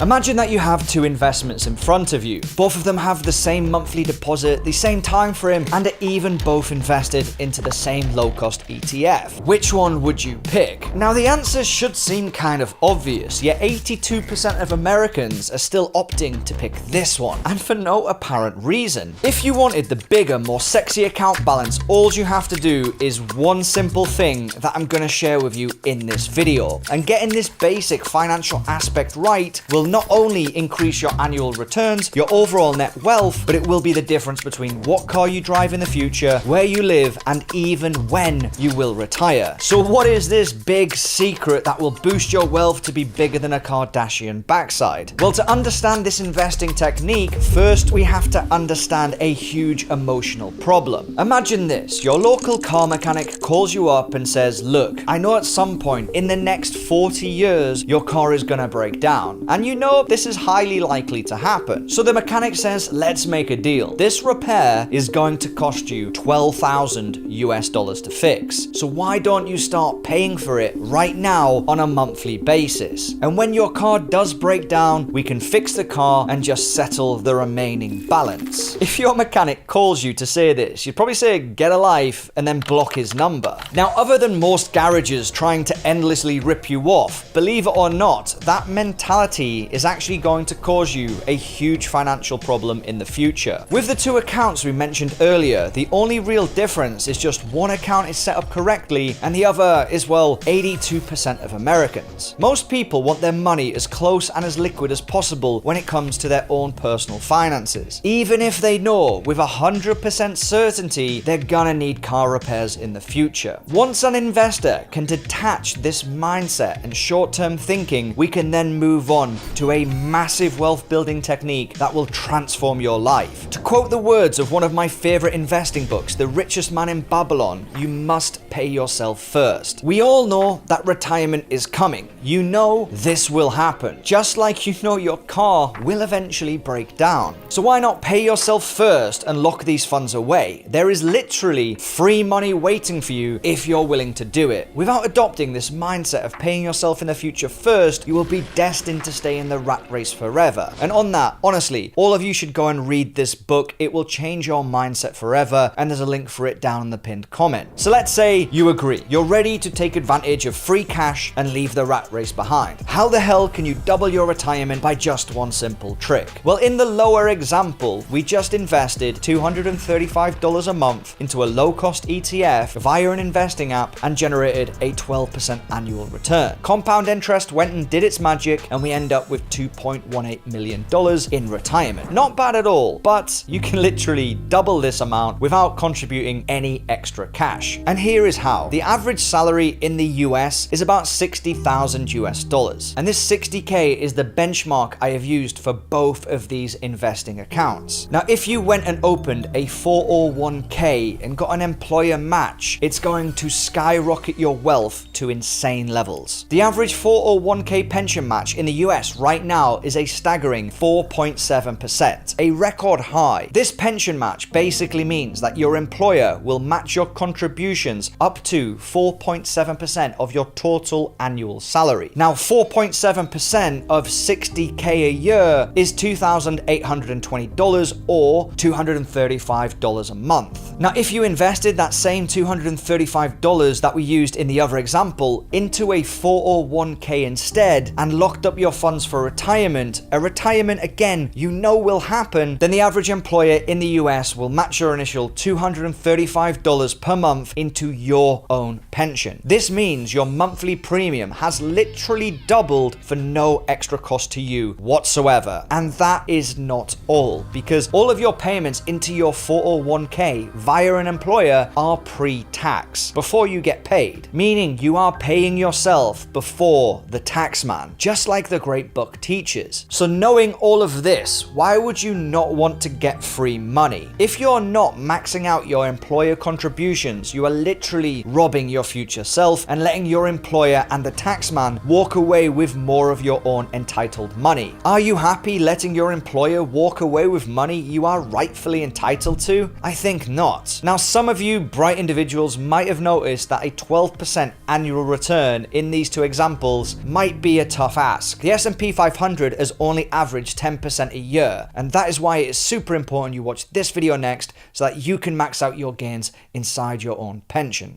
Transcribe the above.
Imagine that you have two investments in front of you. Both of them have the same monthly deposit, the same time frame, and are even both invested into the same low-cost ETF. Which one would you pick? Now, the answer should seem kind of obvious, yet 82% of Americans are still opting to pick this one, and for no apparent reason. If you wanted the bigger, more sexy account balance, all you have to do is one simple thing that I'm gonna share with you in this video. And getting this basic financial aspect right will not only increase your annual returns, your overall net wealth, but it will be the difference between what car you drive in the future, where you live, and even when you will retire. So what is this big secret that will boost your wealth to be bigger than a Kardashian backside? Well, to understand this investing technique, first we have to understand a huge emotional problem. Imagine this: your local car mechanic calls you up and says, look, I know at some point in the next 40 years your car is gonna break down, and you know this is highly likely to happen. So the mechanic says, let's make a deal. This repair is going to cost you $12,000 to fix. So why don't you start paying for it right now on a monthly basis? And when your car does break down, we can fix the car and just settle the remaining balance. If your mechanic calls you to say this, you'd probably say, get a life, and then block his number. Now, other than most garages trying to endlessly rip you off, believe it or not, that mentality is actually going to cause you a huge financial problem in the future. With the two accounts we mentioned earlier, the only real difference is just one account is set up correctly and the other is, well, 82% of Americans. Most people want their money as close and as liquid as possible when it comes to their own personal finances, even if they know with 100% certainty they're gonna need car repairs in the future. Once an investor can detach this mindset and short-term thinking, we can then move on to a massive wealth building technique that will transform your life. To quote the words of one of my favorite investing books, The Richest Man in Babylon, you must pay yourself first. We all know that retirement is coming. You know this will happen, just like you know your car will eventually break down. So why not pay yourself first and lock these funds away? There is literally free money waiting for you if you're willing to do it. Without adopting this mindset of paying yourself in the future first, you will be destined to stay in the rat race forever. And on that, honestly, all of you should go and read this book. It will change your mindset forever, and there's a link for it down in the pinned comment. So let's say you agree. You're ready to take advantage of free cash and leave the rat race behind. How the hell can you double your retirement by just one simple trick? Well, in the lower example, we just invested $235 a month into a low-cost ETF via an investing app and generated a 12% annual return. Compound interest went and did its magic, and we end up with $2.18 million in retirement. Not bad at all, but you can literally double this amount without contributing any extra cash. And here is how. The average salary in the US is about $60,000, and this 60K is the benchmark I have used for both of these investing accounts. Now, if you went and opened a 401k and got an employer match, it's going to skyrocket your wealth to insane levels. The average 401k pension match in the US right now is a staggering 4.7%, a record high. This pension match basically means that your employer will match your contributions up to 4.7% of your total annual salary. Now, 4.7% of 60K a year is $2,820 or $235 a month. Now, if you invested that same $235 that we used in the other example into a 401k instead and locked up your funds for retirement, a retirement again you know will happen, then the average employer in the US will match your initial $235 per month into your own pension. This means your monthly premium has literally doubled for no extra cost to you whatsoever. And that is not all, because all of your payments into your 401k via an employer are pre-tax, before you get paid, meaning you are paying yourself before the tax man, just like the great book teaches. So knowing all of this, why would you not want to get get free money. If you're not maxing out your employer contributions, you are literally robbing your future self and letting your employer and the taxman walk away with more of your own entitled money. Are you happy letting your employer walk away with money you are rightfully entitled to? I think not. Now, some of you bright individuals might have noticed that a 12% annual return in these two examples might be a tough ask. The S&P 500 has only averaged 10% a year, and that is why it is super important you watch this video next so that you can max out your gains inside your own pension.